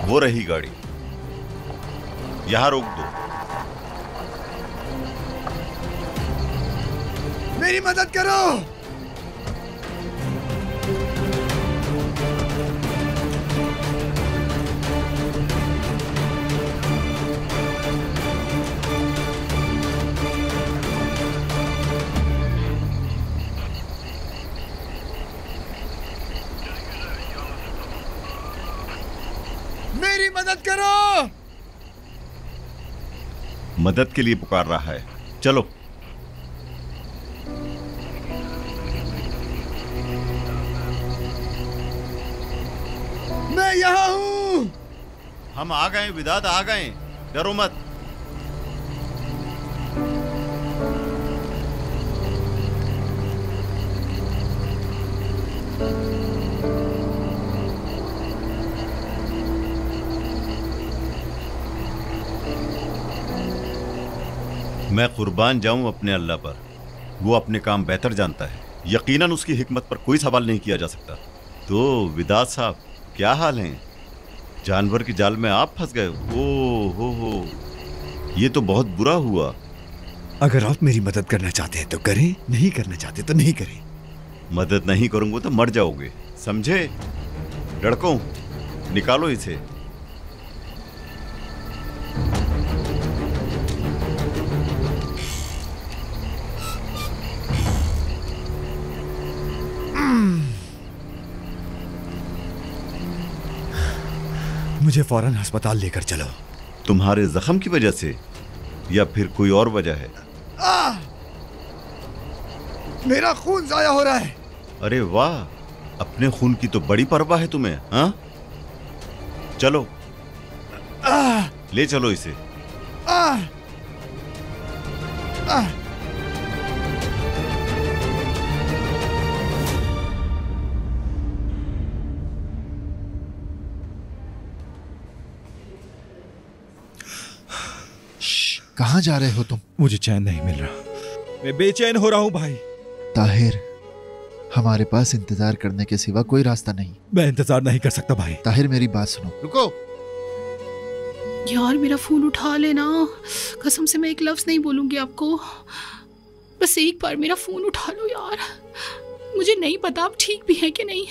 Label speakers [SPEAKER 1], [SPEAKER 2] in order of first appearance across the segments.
[SPEAKER 1] वो रही गाड़ी, यहां रोक दो।
[SPEAKER 2] मेरी मदद करो। मेरी मदद करो।
[SPEAKER 1] मदद के लिए पुकार रहा है, चलो।
[SPEAKER 2] मैं यहाँ हूँ।
[SPEAKER 1] हम आ गए विदात, आ गए, डरो मत। मैं कुर्बान जाऊं अपने अल्लाह पर, वो अपने काम बेहतर जानता है। यकीनन उसकी हिकमत पर कोई सवाल नहीं किया जा सकता। तो विदात साहब, क्या हाल है? जानवर की जाल में आप फंस गए। ओ हो, ये तो बहुत बुरा हुआ।
[SPEAKER 2] अगर आप मेरी मदद करना चाहते हैं तो करें, नहीं करना चाहते तो नहीं करें।
[SPEAKER 1] मदद नहीं करूंगा तो मर जाओगे, समझे? लड़कों, निकालो इसे।
[SPEAKER 2] मुझे फौरन अस्पताल लेकर चलो।
[SPEAKER 1] तुम्हारे जख्म की वजह से या फिर कोई और वजह है?
[SPEAKER 2] मेरा खून जाया हो रहा है।
[SPEAKER 1] अरे वाह, अपने खून की तो बड़ी परवाह है तुम्हें। हाँ, चलो ले चलो इसे।
[SPEAKER 3] कहाँ जा रहे हो तुम?
[SPEAKER 2] मुझे चैन नहीं मिल रहा, मैं बेचैन हो रहा हूँ भाई।
[SPEAKER 3] ताहिर, हमारे पास इंतजार करने के सिवा कोई रास्ता नहीं।
[SPEAKER 2] मैं इंतजार नहीं कर सकता भाई।
[SPEAKER 3] ताहिर, मेरी बात सुनो। रुको
[SPEAKER 4] यार, मेरा फोन उठा लेना, कसम से मैं एक लफ्ज नहीं बोलूंगी आपको। बस एक बार मेरा फोन उठा लो यार। मुझे नहीं पता आप ठीक भी हैं कि नहीं।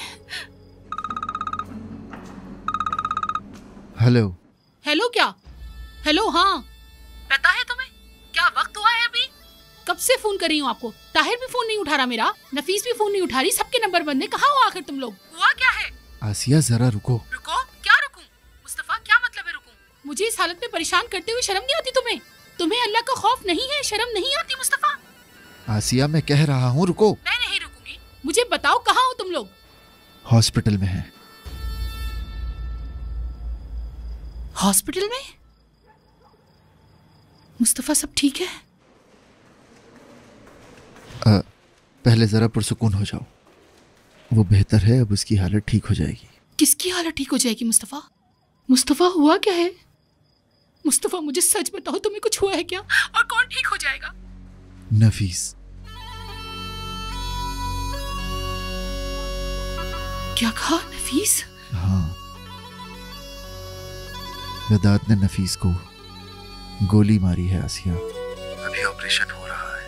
[SPEAKER 3] हेलो।
[SPEAKER 4] हेलो क्या? हेलो, हाँ, पता है तुम्हें क्या वक्त हुआ है अभी? कब से फोन कर रही हूँ आपको, ताहिर भी फोन नहीं उठा रहा मेरा, नफीस भी फोन नहीं उठा रही, सबके नंबर बंद है। कहाँ हो आखिर तुम लोग? हुआ क्या है?
[SPEAKER 3] आसिया, जरा रुको।
[SPEAKER 4] रुको? क्या रुकूं? मुस्तफा, क्या मतलब है रुकूं? मुझे इस हालत में परेशान करते हुए शर्म नहीं आती तुम्हें? तुम्हें अल्लाह का खौफ नहीं है, शर्म नहीं आती मुस्तफा?
[SPEAKER 3] आसिया, मैं कह रहा हूँ रुको।
[SPEAKER 4] मैं नहीं रुकूंगी। मुझे बताओ कहाँ हो तुम लोग?
[SPEAKER 3] हॉस्पिटल में है।
[SPEAKER 4] हॉस्पिटल में? मुस्तफा, सब ठीक है?
[SPEAKER 3] पहले जरा पुरसुकून हो जाओ। वो बेहतर है, अब उसकी हालत ठीक हो जाएगी।
[SPEAKER 4] किसकी हालत ठीक हो जाएगी मुस्तफा? मुस्तफा, हुआ क्या है? मुस्तफा, मुझे सच बताओ, तुम्हें कुछ हुआ है क्या? और कौन ठीक हो जाएगा?
[SPEAKER 3] नफीस।
[SPEAKER 4] क्या कहा? नफीस?
[SPEAKER 3] हाँ, वेदात ने नफीस को गोली मारी है। आसिया, अभी ऑपरेशन हो रहा है,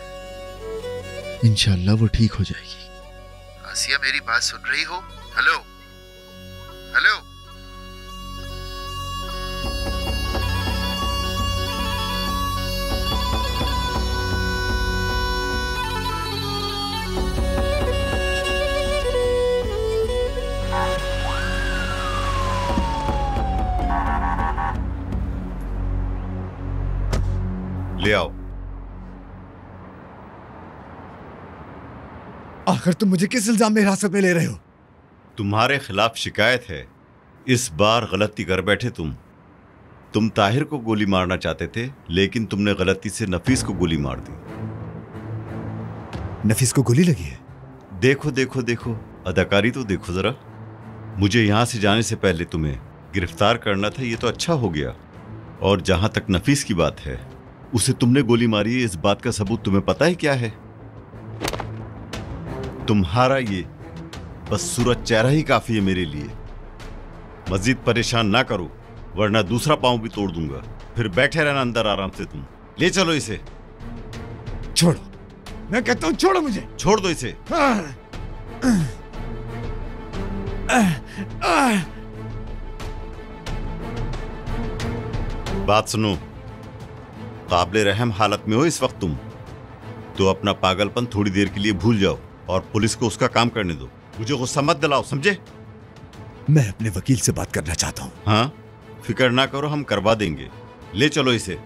[SPEAKER 3] इंशाल्लाह वो ठीक हो जाएगी। आसिया, मेरी बात सुन रही हो? Hello hello.
[SPEAKER 1] ले आओ।
[SPEAKER 2] आखिर तुम मुझे किस इल्जाम में हिरासत में ले रहे हो?
[SPEAKER 1] तुम्हारे खिलाफ शिकायत है। इस बार गलती कर बैठे तुम ताहिर को गोली मारना चाहते थे, लेकिन तुमने गलती से नफीस को गोली मार दी।
[SPEAKER 2] नफीस को गोली लगी है?
[SPEAKER 1] देखो देखो देखो, अदाकारी तो देखो जरा। मुझे यहां से जाने से पहले तुम्हें गिरफ्तार करना था, ये तो अच्छा हो गया। और जहां तक नफीस की बात है, उसे तुमने गोली मारी है, इस बात का सबूत तुम्हें पता है क्या है? तुम्हारा ये बस सूरज चेहरा ही काफी है मेरे लिए। मजीद परेशान ना करो, वरना दूसरा पाँव भी तोड़ दूंगा। फिर बैठे रहना अंदर आराम से। तुम ले चलो इसे।
[SPEAKER 2] छोड़ो, मैं कहता हूं छोड़ो मुझे।
[SPEAKER 1] छोड़ दो इसे। बात सुनो, काबिले रहम हालत में हो इस वक्त तुम, तो अपना पागलपन थोड़ी देर के लिए भूल जाओ और पुलिस को उसका काम करने दो। मुझे गुस्सा मत दिलाओ, समझे?
[SPEAKER 2] मैं अपने वकील से बात करना चाहता हूं।
[SPEAKER 1] हाँ, फिक्र ना करो, हम करवा देंगे। ले चलो इसे।